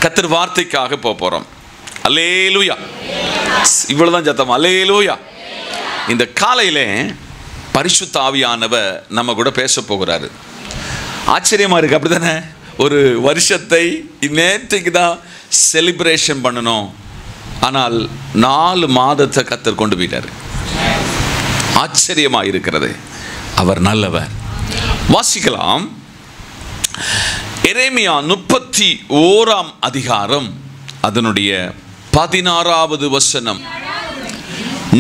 கர்த்தர் வார்த்தைக்காக போறோம். அல்லேலூயா. இவ்வளவுதான் சத்தம். அல்லேலூயா. இந்த காலையிலே பரிசுத்த ஆவியானவர் நம்ம கூட பேச போகிறாரு. ஆச்சரியமா இருக்கு, அப்படித்தானே? ஒரு வருஷத்தை நேற்றைக்கு தான் செலிப்ரேஷன் பண்ணணும், ஆனால் 4 மாதத்தை கர்த்தர் கொண்டு போயிட்டாரு. ஆச்சரியமா இருக்கிறது. அவர் நல்லவர். வாசிக்கலாம். எரேமியா 31ஆம் அதிகாரம் அதனுடைய 16வது வசனம்.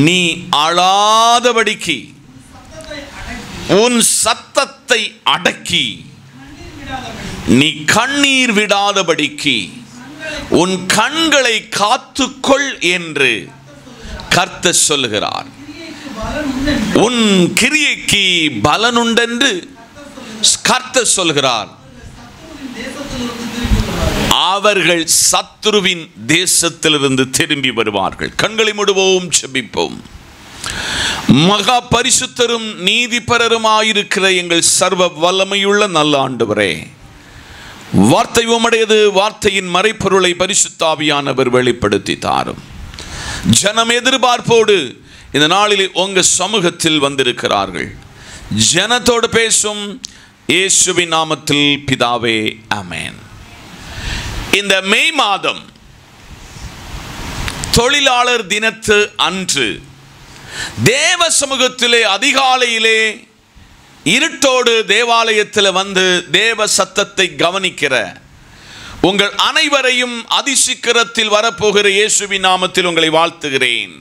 நீ அழாதபடிக்கு உன் சத்தத்தை அடக்கி, நீ கண்ணீர் விடாதபடிக்கு உன் கண்களை காத்துக்கொள் என்று கர்த்தர் சொல்லுகிறார். உன் கிரியைக்கு பலனுண்டென்று கர்த்தர் சொல்கிறார். அவர்கள் சத்துருவின் தேசத்திலிருந்து திரும்பி வருவார்கள். கண்களை மூடுவோம், ஜெபிப்போம். மகா பரிசுத்தரும் நீதிபரருமாயிருக்கிற எங்கள் சர்வ வல்லமையுள்ள நல்ல ஆண்டவரே, வார்த்தை உம்முடையது. வார்த்தையின் மறைப்பொருளை பரிசுத்த ஆவியானவர் வெளிப்படுத்தி தாரும். ஜனம் எதிர்பார்ப்போடு இந்த நாளில் உங்க சமூகத்தில் வந்திருக்கிறார்கள். ஜனத்தோடு பேசும் இயேசுவின் நாமத்தில் பிதாவே, ஆமென். இந்த மே மாதம் தொழிலாளர் தினத்து அன்று தேவ சமூகத்திலே அதிகாலையிலே இருட்டோடு தேவாலயத்தில் வந்து தேவ சத்தத்தை கவனிக்கிற உங்கள் அனைவரையும் அதிசீக்கிரத்தில் வரப்போகிற இயேசுவின் நாமத்தில் உங்களை வாழ்த்துகிறேன்.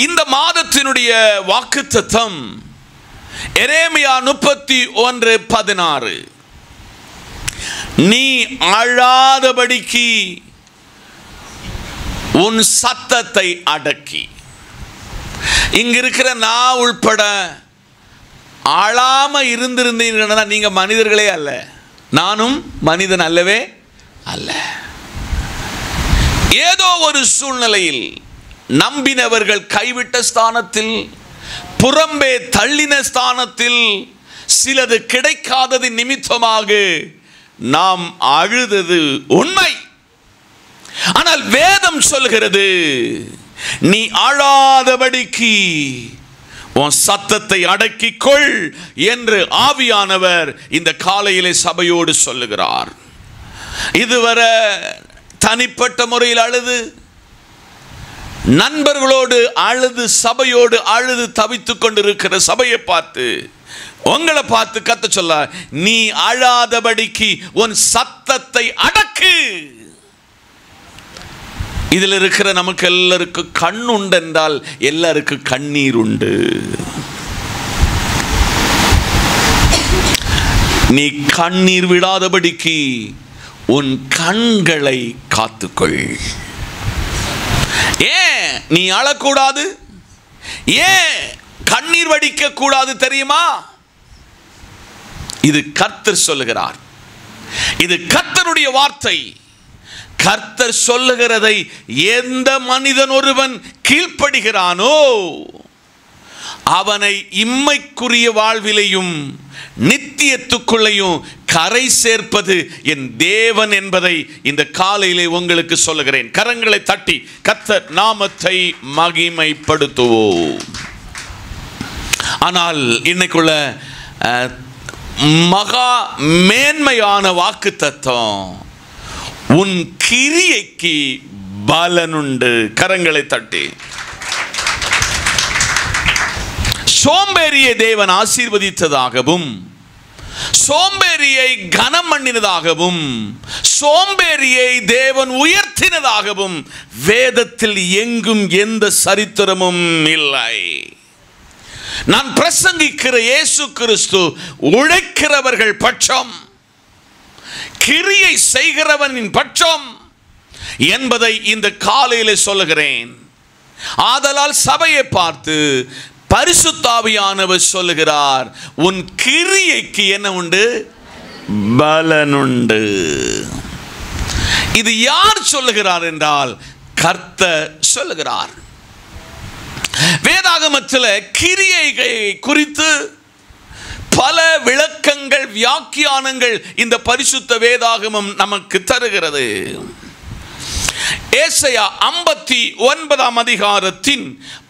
இந்த மாதத்தினுடைய வாக்குத்தத்தம் எரேமியா 31:16. நீ அழாதபடிக்கு உன் சத்தத்தை அடக்கி. இங்க இருக்கிற நான் உள்பட அழாம இருந்திருந்தீங்கன்னா நீங்க மனிதர்களே அல்ல, நானும் மனிதன் அல்லவே அல்ல. ஏதோ ஒரு சூழ்நிலையில் நம்பினவர்கள் கைவிட்ட ஸ்தானத்தில், புறம்பே தள்ளின ஸ்தானத்தில், சிலது கிடைக்காதது நிமித்தமாக நாம் அழுதது உண்மை. ஆனால் வேதம் சொல்கிறது, நீ அழாதபடிக்கு உன் சத்தத்தை அடக்கிக்கொள் என்று ஆவியானவர் இந்த காலையிலே சபையோடு சொல்லுகிறார். இதுவரை தனிப்பட்ட முறையில் அழுது, நண்பர்களோடு அழுது, சபையோடு அழுது தவித்துக் கொண்டிருக்கிற சபையை பார்த்து, உங்களை பார்த்து கர்த்தர் சொல்ல, நீ அழாதபடிக்கு உன் சத்தத்தை அடக்கு. இதில் இருக்கிற நமக்கு எல்லாருக்கும் கண் உண்டு என்றால் எல்லாருக்கும் கண்ணீர் உண்டு. நீ கண்ணீர் விடாதபடிக்கு உன் கண்களை காத்துக்கொள். ஏன் நீ அழக்கூடாது? ஏன் கண்ணீர் வடிக்க கூடாது தெரியுமா? இது கர்த்தர் சொல்லுகிறார். இது கர்த்தருடைய வார்த்தை. கர்த்தர் சொல்லுகிறதை எந்த மனிதன் ஒருவன் கீழ்ப்படுகிறானோ அவனை இம்மைக்குரிய வாழ்விலையும் நித்தியத்துக்குள்ளையும் கரை சேர்ப்பது என் தேவன் என்பதை இந்த காலையிலே உங்களுக்கு சொல்லுகிறேன். கரங்களை தட்டி கர்த்தர் நாமத்தை மகிமைப்படுத்துவோம். ஆனால் இன்னைக்குள்ள மகா மேன்மையான வாக்குத்தத்தம், உன் கிரியைக்கு பலனுண்டு. கரங்களை தட்டி. சோம்பேறியை தேவன் ஆசீர்வதித்ததாகவும், சோம்பேறியை கனம் பண்ணினதாகவும், சோம்பேறியை தேவன் உயர்த்தினதாகவும் வேதத்தில் எங்கும் எந்த சரித்திரமும் இல்லை. நான் பிரசங்கிக்கிற இயேசு கிறிஸ்து உழைக்கிறவர்கள் பட்சம், கிரியை செய்கிறவனின் பட்சம் என்பதை இந்த காலையிலே சொல்லுகிறேன். ஆதலால் சபையை பார்த்து பரிசுத்த ஆவியானவர் சொல்லுகிறார், உன் கிரியைக்கு என்ன உண்டு? பலனுண்டு. இது யார் சொல்லுகிறார் என்றால் கர்த்தர் சொல்லுகிறார். வேதாகமத்தில் கிரியைகளை குறித்து பல விளக்கங்கள் வியாக்கியானங்கள் இந்த பரிசுத்த வேதாகமம் நமக்கு தருகிறது. ஏசாயா 59 அதிகாரத்தின்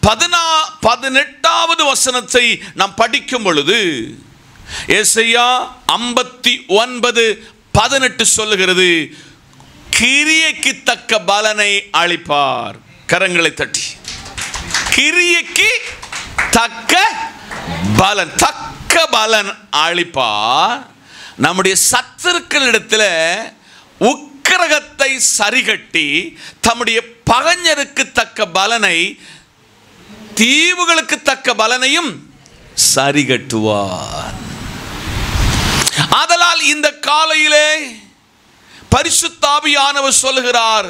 18வது வசனத்தை நாம் படிக்கும் பொழுது ஏசாயா 59:18 சொல்லுகிறது, கிரியைக்கு தக்க பலனை அளிப்பார். கரங்களை தட்டி, கிரியைக்கு தக்க பலன், தக்க பலன் அளிப்பார். நம்முடைய சத்துருக்களிடத்தில் உக்கிரகத்தை சரிகட்டி தம்முடைய பகைஞருக்கு தக்க பலனை, தீவுகளுக்கு தக்க பலனையும் சரிகட்டுவார். ஆதலால் இந்த காலையிலே பரிசுத்த ஆவியானவர் சொல்லுகிறார்,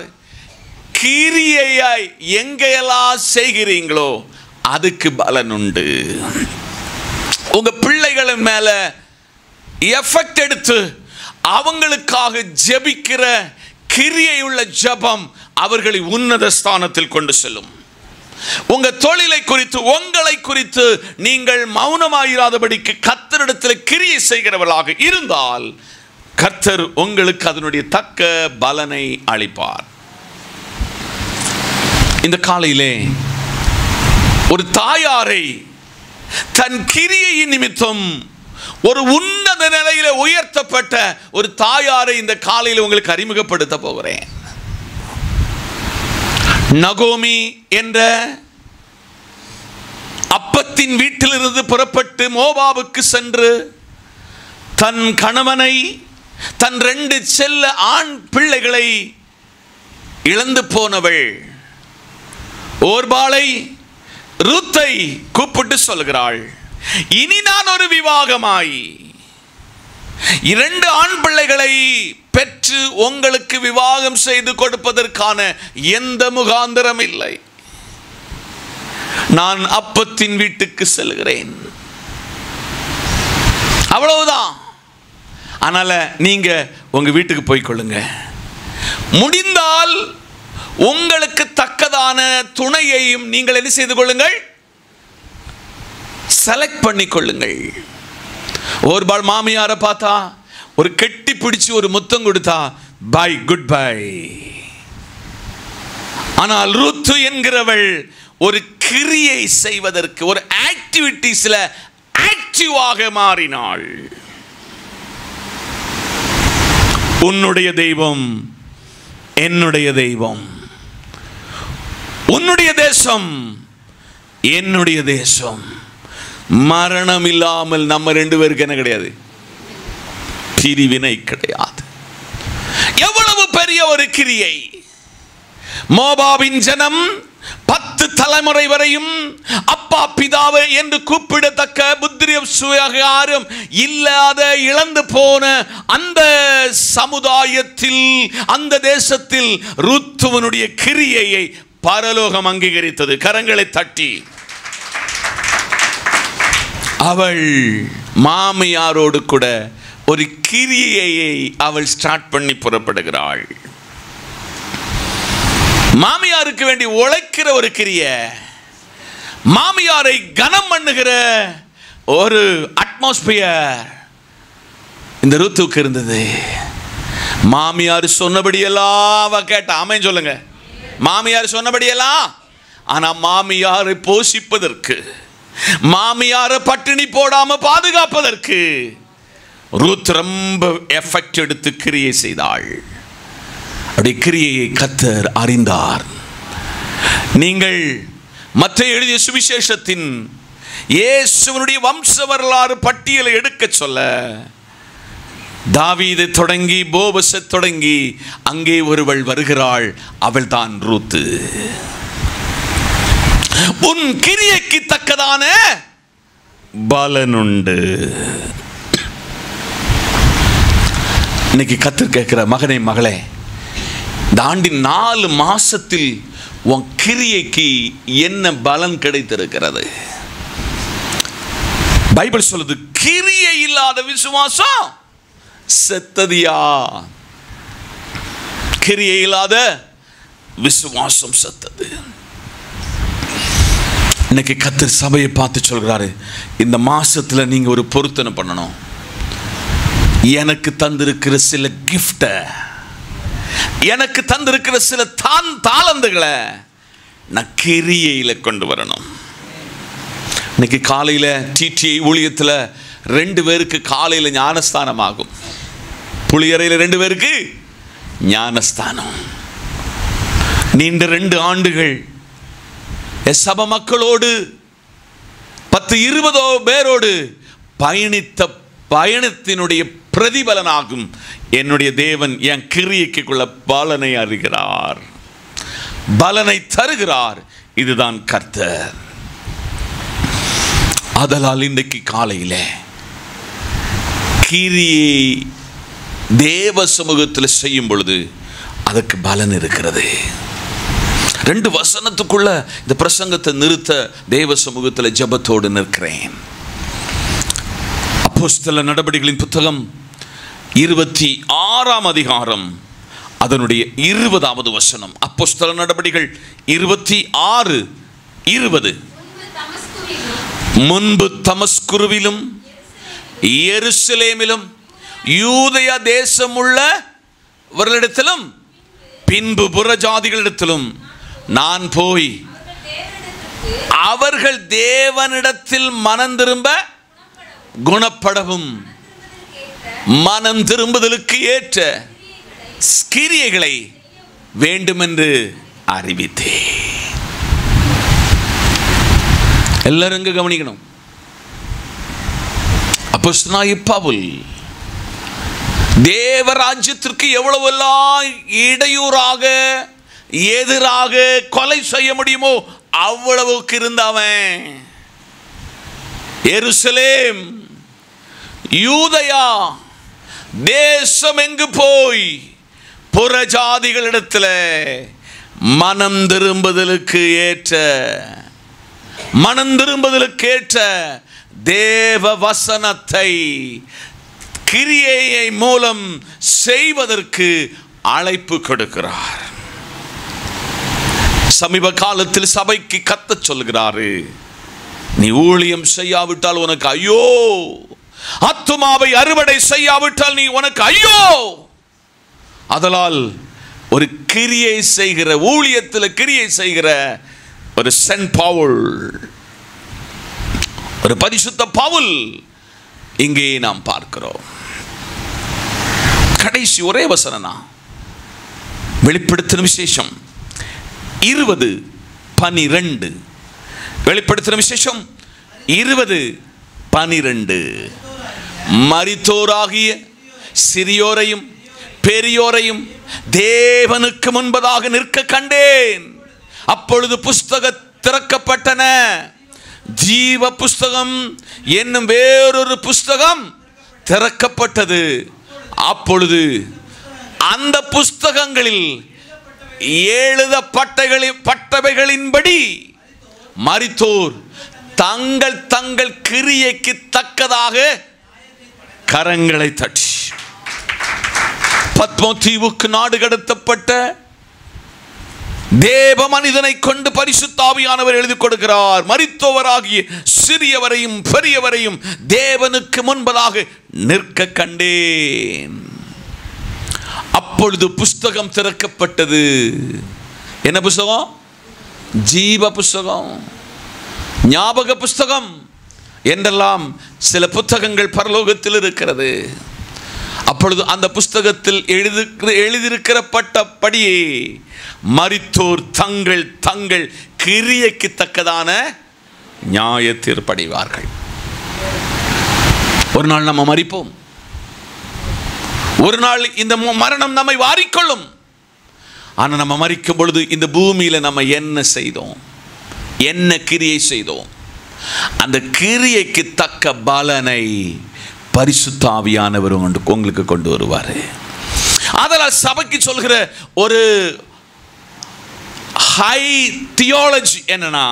கிரியையை எங்கெல்லாம் செய்கிறீங்களோ அதுக்கு பலன் உண்டு. உங்க பிள்ளைகளின் மேல எஃபெக்ட் எடுத்து அவங்களுக்காக ஜெபிக்கிற கிரியையுள்ள ஜெபம் அவர்களை உன்னத ஸ்தானத்தில் கொண்டு செல்லும். உங்க தொழிலை குறித்து, உங்களை குறித்து நீங்கள் மௌனமாயிராதபடிக்கு கர்த்தரிடத்தில் கிரியை செய்கிறவர்களாக இருந்தால் கர்த்தர் உங்களுக்கு அதனுடைய தக்க பலனை அளிப்பார். இந்த காலையிலே ஒரு தாயாரை தன் கிரியையின் நிமித்தம் ஒரு உன்னத நிலையில உயர்த்தப்பட்ட ஒரு தாயாரை இந்த காலையில் உங்களுக்கு அறிமுகப்படுத்த போகிறேன். நகோமி என்ற அப்பத்தின் வீட்டிலிருந்து புறப்பட்டு மோவாபுக்கு சென்று தன் கணவனை, தன் 2 செல்ல ஆண் பிள்ளைகளை இழந்து போனவள் ஓர்பாளை, ரூத்தை கூப்பிட்டு சொல்கிறாள், இனி நான் ஒரு விவாகமாய் 2 ஆண் பிள்ளைகளை பெற்று உங்களுக்கு விவாகம் செய்து கொடுப்பதற்கான எந்த முகாந்திரம் இல்லை. நான் அப்பத்தின் வீட்டுக்கு செல்கிறேன், அவ்வளவுதான். அதனால நீங்க உங்க வீட்டுக்கு போய்க்கொள்ளுங்க. முடிந்தால் உங்களுக்கு தக்கதான துணையையும் நீங்கள் என்ன செய்து கொள்ளுங்கள், செலக்ட் பண்ணிக்கொள்ளுங்கள். ஒரு மாமியாரை பார்த்தா ஒரு கெட்டி பிடிச்சு ஒரு முத்தம் கொடுத்தா பை, குட் பை. ஆனால் ரூத்து என்கிறவள் ஒரு கிரியை செய்வதற்கு, ஒரு ஆக்டிவிட்டிஸ்ல ஆக்டிவாக மாறினாள். உன்னுடைய தெய்வம் என்னுடைய தெய்வம், உன்னுடைய தேசம் என்னுடைய தேசம். மரணம் இல்லாமல் நம்ம 2 பேருக்கு என்ன கிடையாது, பிரிவினை கிடையாது. எவ்வளவு பெரிய ஒரு கிரியை! மோவாபின் ஜனம் 10 தலைமுறை வரையும் அப்பா பிதாவை என்று கூப்பிடத்தக்க புத்திரியம் சுயாகாரம் இல்லாத இழந்து போன அந்த சமுதாயத்தில், அந்த தேசத்தில் ரூத்துவனுடைய கிரியையை பரலோகம் அங்கீகரித்தது. கரங்களை தட்டி அவள் மாமியாரோடு கூட ஒரு கிரியையை அவள் ஸ்டார்ட் பண்ணி புறப்படுகிறாள். மாமியாருக்கு வேண்டி உழைக்கிற ஒரு கிரியை, மாமியாரை கனம் பண்ணுகிற ஒரு அட்மாஸ்பியர் இந்த ரூத்துக்கு இருந்தது. மாமியார் சொன்னபடியெல்லாம் அவ கேட்டா. ஆமென் சொல்லுங்க. மாமியார் சொன்னபடியெல்லாம். ஆனா மாமியாரை போஷிப்பதற்கு, மாமியாரை பட்டினி போடாம பாதுகாப்பதற்கு ரூத் ரொம்ப எஃபெக்ட் எடுத்து கிரியை செய்தாள். அப்படி கிரியையை கர்த்தர் அறிந்தார். நீங்கள் மற்ற எழுதிய சுவிசேஷத்தின் இயேசுவினுடைய வம்ச வரலாறு பட்டியலை எடுக்க சொல்ல, தாவீதை தொடங்கி போவஸை தொடங்கி அங்கே ஒருவள் வருகிறாள். அவள் தான் ரூத்து. உன் கிரியைக்கு தக்கதான பலனுண்டு. இன்னைக்கு கர்த்தர் கேட்கிற மகனே, மகளே, இந்த ஆண்டின் 4 மாசத்தில் உன் கிரியைக்கு என்ன பலன் கிடைத்திருக்கிறது? பைபிள் சொல்லுது, கிரியை இல்லாத விசுவாசம் செத்ததியா. கிரியை இல்லாத விசுவாசம் செத்தது. இன்னைக்கு கர்த்தர் சபையை பார்த்து சொல்கிறாரு, இந்த மாசத்துல நீங்க ஒரு பொருத்தனை பண்ணணும். எனக்கு தந்திருக்கிற சில கிஃப்ட, எனக்கு தந்திருக்கிற சில தாளந்துகளை நான் கிரியையில கொண்டு வரணும். இன்னைக்கு காலையில டிடிஐ ஊழியத்தில் 2 பேருக்கு காலையில் ஞானஸ்தானம் ஆகும். புளியறையில் 2 பேருக்கு ஞானஸ்தானம். நீண்ட 2 ஆண்டுகள் சபை மக்களோடு 10-20 பேரோடு பயணித்த பயணத்தினுடைய பிரதிபலனாகும் என்னுடைய தேவன் என் கிரியைக்குள்ள பலனை அறிகிறார், பலனை தருகிறார். இதுதான் கர்த்தர். அதனால் இன்றைக்கு காலையில கிரியை தேவ சமூகத்தில் செய்யும் பொழுது அதுக்கு பலன் இருக்கிறது. 2 வசனத்துக்குள்ள இந்த பிரசங்கத்தை நிறுத்த தேவ சமூகத்தில் ஜெபத்தோடு நிற்கிறேன். அப்போஸ்தல நடபடிகளின் புத்தகம் 26ஆம் அதிகாரம் அதனுடைய 20வது வசனம். அப்போஸ்தல நடபடிகள் 26:20. முன்பு தமஸ்குருவிலும் எருசலேமிலும் யூதேயா தேசமுள்ளவர்களிடத்திலும் பின்பு புறஜாதிகளிடத்திலும் நான் போய் அவர்கள் தேவனிடத்தில் மனம் திரும்ப குணப்படவும் மனம் திரும்புதலுக்கு ஏற்ற கிரியைகளை வேண்டுமென்று அறிவித்தேன். எல்லாரும் இங்க கவனிக்கணும். அப்போஸ்தலனாகிய பவுல் தேவராஜ்யத்திற்கு எவ்வளவெல்லாம் இடையூறாக எதிராக கொலை செய்ய முடியுமோ அவ்வளவுக்கு இருந்தவன் எருசலேம் யூதேயா தேசம் எங்கு போய் புறஜாதிகளிடத்தில் மனம் திரும்புதலுக்கு ஏற்ற தேவ வசனத்தை கிரியையை மூலம் செய்வதற்கு அழைப்பு கொடுக்கிறார். சமீப காலத்தில் சபைக்கு கத்த சொல்கிறாரு, நீ ஊழியம் செய்யாவிட்டால் உனக்கு ஐயோ, ஆத்துமாவை அறுவடை செய்யாவிட்டால் நீ உனக்கு ஐயோ. அதனால் ஒரு கிரியை செய்கிற ஊழியத்தில் கிரியை செய்கிற ஒரு சென்ட் பவுல், ஒரு பரிசுத்த பவுல் இங்கே நாம் பார்க்கிறோம். கடைசி ஒரே வசனம் வெளிப்படுத்தின விசேஷம் 20:12. வெளிப்படுத்தின விசேஷம் 20:12. மரித்தோராகிய சிறியோரையும் பெரியோரையும் தேவனுக்கு முன்பதாக நிற்க கண்டேன். அப்பொழுது புஸ்தகம் திறக்கப்பட்டன. ஜீவ புஸ்தகம் என்னும் வேறொரு புஸ்தகம் திறக்கப்பட்டது. அப்பொழுது அந்த புஸ்தகங்களில் எழுதப்பட்டவைகளின்படி மரித்தோர் தங்கள் தங்கள் கிரியைக்கு தக்கதாக கரங்களை தட்டி பத்மோ தீவுக்கு நாடு கடத்தப்பட்ட தேவ மனிதனை கொண்டு பரிசுத்த ஆவியானவர் எழுதி கொடுக்கிறார். மரித்தோராகிய சிறியவரையும் பெரியவரையும் தேவனுக்கு முன்பதாக நிற்க கண்டேன். அப்பொழுது புஸ்தகம் திறக்கப்பட்டது. என்ன புஸ்தகம்? ஜீவ புஸ்தகம், ஞாபக புஸ்தகம் என்றெல்லாம் சில புத்தகங்கள் பரலோகத்தில் இருக்கிறது. அப்பொழுது அந்த புஸ்தகத்தில் எழுதியிருக்கிறப்பட்டபடியே மரித்தோர் தங்கள் தங்கள் கிரியைக்கு தக்கதான நியாய தீர்ப்படைவார்கள். ஒரு நாள் நம்ம மரிப்போம். ஒரு நாள் இந்த மரணம் நம்மை வாரிக்கொள்ளும். ஆனால் நம்ம மரிக்கும் பொழுது இந்த பூமியில் நம்ம என்ன செய்தோம், என்ன கிரியை செய்தோம், அந்த கிரியைக்கு தக்க பலனை பரிசுத்த ஆவியானவர் உங்களுக்கு கொண்டு வருவார். அதனால் சபைக்கு சொல்கிற ஒரு ஹை தியாலஜி என்னன்னா,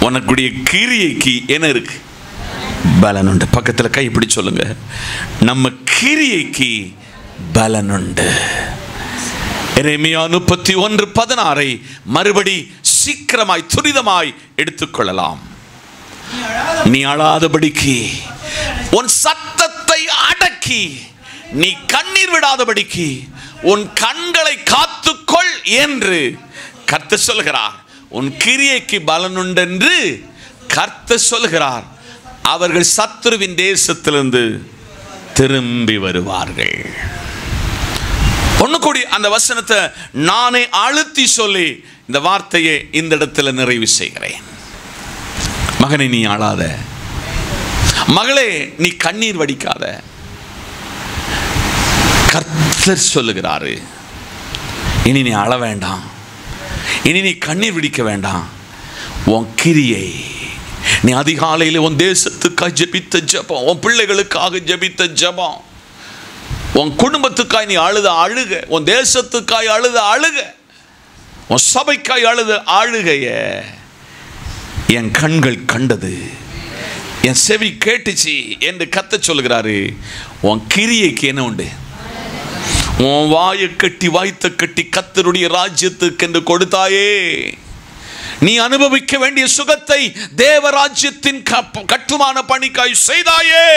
உனக்குடைய கிரியைக்கு என்ன இருக்கு? பலன் உண்டு. பக்கத்தில் கை இப்படி சொல்லுங்க, நம்ம கிரியைக்கு பலன் உண்டு. எரேமியா 31:16 மறுபடி சீக்கிரமாய் துரிதமாய் எடுத்துக்கொள்ளலாம். நீ அழாதபடிக்கு உன் சத்தத்தை அடக்கி நீ கண்ணீர் விடாதபடிக்கு உன் கண்களை காத்துக்கொள் என்று கர்த்தர் சொல்கிறார். உன் கிரியைக்கு பலனுண்டு என்று கர்த்தர் சொல்கிறார். அவர்கள் சத்துருவின் தேசத்திலிருந்து திரும்பி வருவார்கள். ஒண்ணு கூடி அந்த வசனத்தை நானே அழுத்தி சொல்லி இந்த வார்த்தையை இந்த இடத்துல நிறைவு செய்கிறேன். மகனே, நீ அழாத. மகளே, நீ கண்ணீர் வடிக்காத. கர்த்தர் சொல்லுகிறாரு, இனி நீ அழ வேண்டாம், இனி நீ கண்ணீர் விடிக்க வேண்டாம். உன் கிரியை, நீ அதிகாலையில் உன் தேசத்துக்காக ஜெபித்த ஜெபம், உன் பிள்ளைகளுக்காக ஜெபித்த ஜெபம், உன் குடும்பத்துக்காய் நீ அழுத அழுக, உன் தேசத்துக்காய் அழுத அழுக, உன் சபைக்காய் அழுத அழுகைய என் கண்கள் கண்டது, என் செவி கேட்டுச்சு என்று கர்த்தர் சொல்கிறாரு. உன் கிரியைக்கு என்ன உண்டு? உன் வாயை கட்டி வாய்த்த கட்டி கர்த்தருடைய ராஜ்யத்துக்கு என்று கொடுத்தாயே. நீ அனுபவிக்க வேண்டிய சுகத்தை தேவராஜ்யத்தின் கட்டுமான பணிக்காய் செய்தாயே.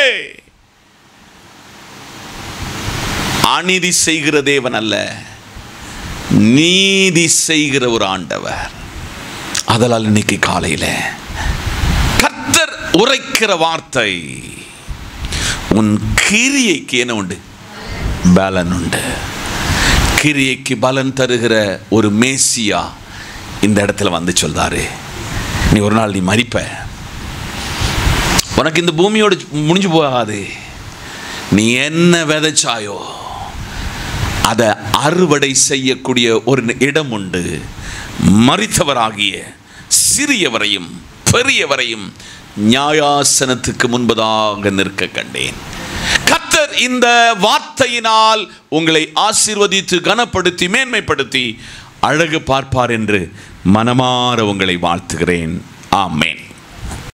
அநீதி செய்கிற தேவன் அல்ல, நீதி செய்கிற ஒரு ஆண்டவர். அதனால் இன்னைக்கு காலையில கர்த்தர் உரைக்கிற வார்த்தை, உன் கிரியைக்கு என்ன உண்டு? பலன் உண்டு. கிரியைக்கு பலன் தருகிற ஒரு மேசியா இந்த இடத்துல வந்து சொல்றாரு. நீ ஒரு நாள் நீ மரிப்ப. உனக்கு இந்த பூமியோடு முடிஞ்சு போகாது. நீ என்ன விதைச்சாயோ அதை அறுவடை செய்யக்கூடிய ஒரு இடம் உண்டு. மரித்தவராகிய சிறியவரையும் பெரியவரையும் நியாயாசனத்துக்கு முன்பதாக நிற்க கண்டேன். கர்த்தர் இந்த வார்த்தையினால் உங்களை ஆசீர்வதித்து கனப்படுத்தி மேன்மைப்படுத்தி அழகு பார்ப்பார் என்று மனமாற உங்களை வாழ்த்துகிறேன். ஆமென்.